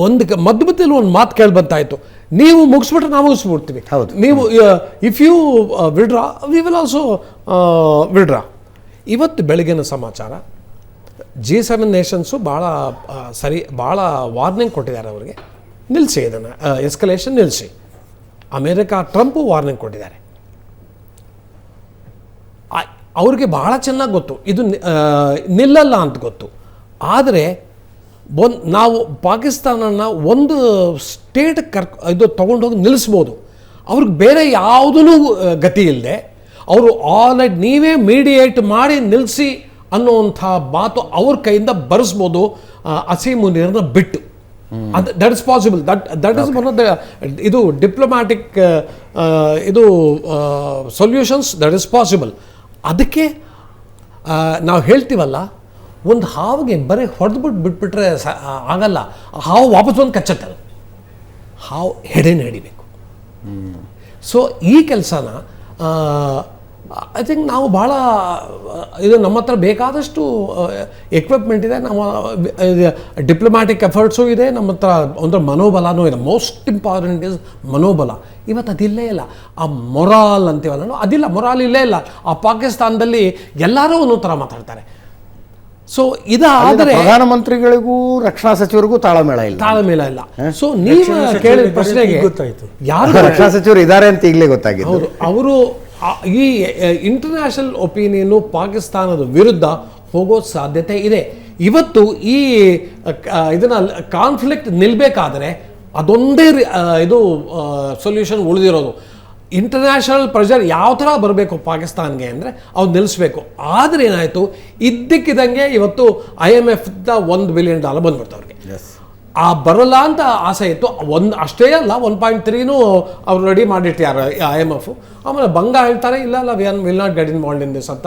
ಒಂದು ಮಧ್ಯದಲ್ಲಿ ಒಂದು ಮಾತು ಕೇಳಿ ಬಂತಾಯಿತು, ನೀವು ಮುಗಿಸ್ಬಿಟ್ರೆ ನಾವು ಮುಗಿಸ್ಬಿಡ್ತೀವಿ, ನೀವು if you withdraw we will also withdraw. ಇವತ್ತು ಬೆಳಗಿನ ಸಮಾಚಾರ G7 ನೇಷನ್ಸು ಭಾಳ ವಾರ್ನಿಂಗ್ ಕೊಟ್ಟಿದ್ದಾರೆ ಅವರಿಗೆ, ನಿಲ್ಲಿಸಿ ಇದನ್ನು, ಎಸ್ಕಲೇಷನ್ ನಿಲ್ಲಿಸಿ. ಅಮೇರಿಕಾ ಟ್ರಂಪು ವಾರ್ನಿಂಗ್ ಕೊಟ್ಟಿದ್ದಾರೆ. ಅವ್ರಿಗೆ ಭಾಳ ಚೆನ್ನಾಗಿ ಗೊತ್ತು ಇದು ನಿಲ್ಲಲ್ಲ ಅಂತ ಗೊತ್ತು. ಆದರೆ ನಾವು ಪಾಕಿಸ್ತಾನನ ಒಂದು ಸ್ಟೇಟ್ ಇದು ತೊಗೊಂಡೋಗಿ ನಿಲ್ಲಿಸ್ಬೋದು. ಅವ್ರಿಗೆ ಬೇರೆ ಯಾವುದೂ ಗತಿ ಇಲ್ಲದೆ ಅವರು ಆಲ್ರೆಡಿ ನೀವೇ ಮೀಡಿಯೇಟ್ ಮಾಡಿ ನಿಲ್ಲಿಸಿ ಅನ್ನುವಂಥ ಮಾತು ಅವ್ರ ಕೈಯಿಂದ ಬರೆಸ್ಬೋದು ಅಸೀಮು ನೀರನ್ನ ಬಿಟ್ಟು. That is possible. That is one of the ಇದು ಡಿಪ್ಲೊಮ್ಯಾಟಿಕ್ ಇದು ಸೊಲ್ಯೂಷನ್ಸ್. That is possible. ಅದಕ್ಕೆ ನಾವು ಹೇಳ್ತೀವಲ್ಲ, ಒಂದು ಹಾವಿಗೆ ಬರೀ ಬಿಟ್ಬಿಟ್ರೆ ಆಗಲ್ಲ, ಹಾವು ವಾಪಸ್ ಬಂದು ಕಚ್ಚತ್ತಲ್ಲ, ಹಾವು ಹೆಡೆನ ಹಿಡಿಬೇಕು. ಸೊ ಈ ಕೆಲಸನ ಐ ಥಿಂಕ್ ನಾವು ಭಾಳ ಇದು ನಮ್ಮ ಹತ್ರ ಬೇಕಾದಷ್ಟು ಎಕ್ವಿಪ್ಮೆಂಟ್ ಇದೆ, ನಮ್ಮ ಡಿಪ್ಲೊಮ್ಯಾಟಿಕ್ ಎಫರ್ಟ್ಸು ಇದೆ, ನಮ್ಮ ಹತ್ರ ಒಂದು ಮನೋಬಲನೂ ಇದೆ. ಮೋಸ್ಟ್ ಇಂಪಾರ್ಟೆಂಟ್ ಇಸ್ ಮನೋಬಲ. ಇವತ್ತು ಅದಿಲ್ಲೇ ಇಲ್ಲ. ಆ ಮೊರಾಲ್ ಅಂತೀವಲ್ಲ, ಅದಿಲ್ಲ, ಮೊರಾಲ್ ಇಲ್ಲೇ ಇಲ್ಲ. ಆ ಪಾಕಿಸ್ತಾನದಲ್ಲಿ ಎಲ್ಲರೂ ಒಂದೊಂದು ಥರ ಮಾತಾಡ್ತಾರೆ. ಸೊ ಇದಾದರೆ ಪ್ರಧಾನಮಂತ್ರಿಗಳಿಗೂ ರಕ್ಷಣಾ ಸಚಿವರಿಗೂ ತಾಳಮೇಳ ಇಲ್ಲ. ಸೊ ನೀವು ಕೇಳಿದ ಪ್ರಶ್ನೆಗೆ ಯಾರು ರಕ್ಷಣಾ ಸಚಿವರು ಇದ್ದಾರೆ ಅಂತ ಈಗಲೇ ಗೊತ್ತಾಗಿದೆ. ಅವರು ಈ ಇಂಟರ್ನ್ಯಾಷನಲ್ ಒಪಿನಿಯನು ಪಾಕಿಸ್ತಾನದ ವಿರುದ್ಧ ಹೋಗೋ ಸಾಧ್ಯತೆ ಇದೆ. ಇವತ್ತು ಈ ಇದನ್ನ ಕಾನ್ಫ್ಲಿಕ್ಟ್ ನಿಲ್ಲಬೇಕಾದ್ರೆ ಅದೊಂದೇ ಇದು ಸೊಲ್ಯೂಷನ್ ಉಳಿದಿರೋದು. ಇಂಟರ್ನ್ಯಾಷನಲ್ ಪ್ರೆಷರ್ ಯಾವ ಥರ ಬರಬೇಕು ಪಾಕಿಸ್ತಾನ್ಗೆ ಅಂದರೆ ಅವ್ರು ನಿಲ್ಲಿಸ್ಬೇಕು. ಆದರೆ ಏನಾಯಿತು, ಇದ್ದಕ್ಕಿದ್ದಂಗೆ ಇವತ್ತು IMF $1 ಬಿಲಿಯನ್ ಬಂದ್ಬಿಡ್ತು ಅವ್ರಿಗೆ. ಆ ಬರೋಲ್ಲ ಅಂತ ಆಸೆ ಇತ್ತು. ಅಷ್ಟೇ ಅಲ್ಲ, 1.3 ಅವ್ರು ರೆಡಿ ಮಾಡಿಟ್ಟಿದ್ದಾರೆ IMF. ಆಮೇಲೆ ಬಂಗ ಹೇಳ್ತಾರೆ ಇಲ್ಲ will not get involved in this ಅಂತ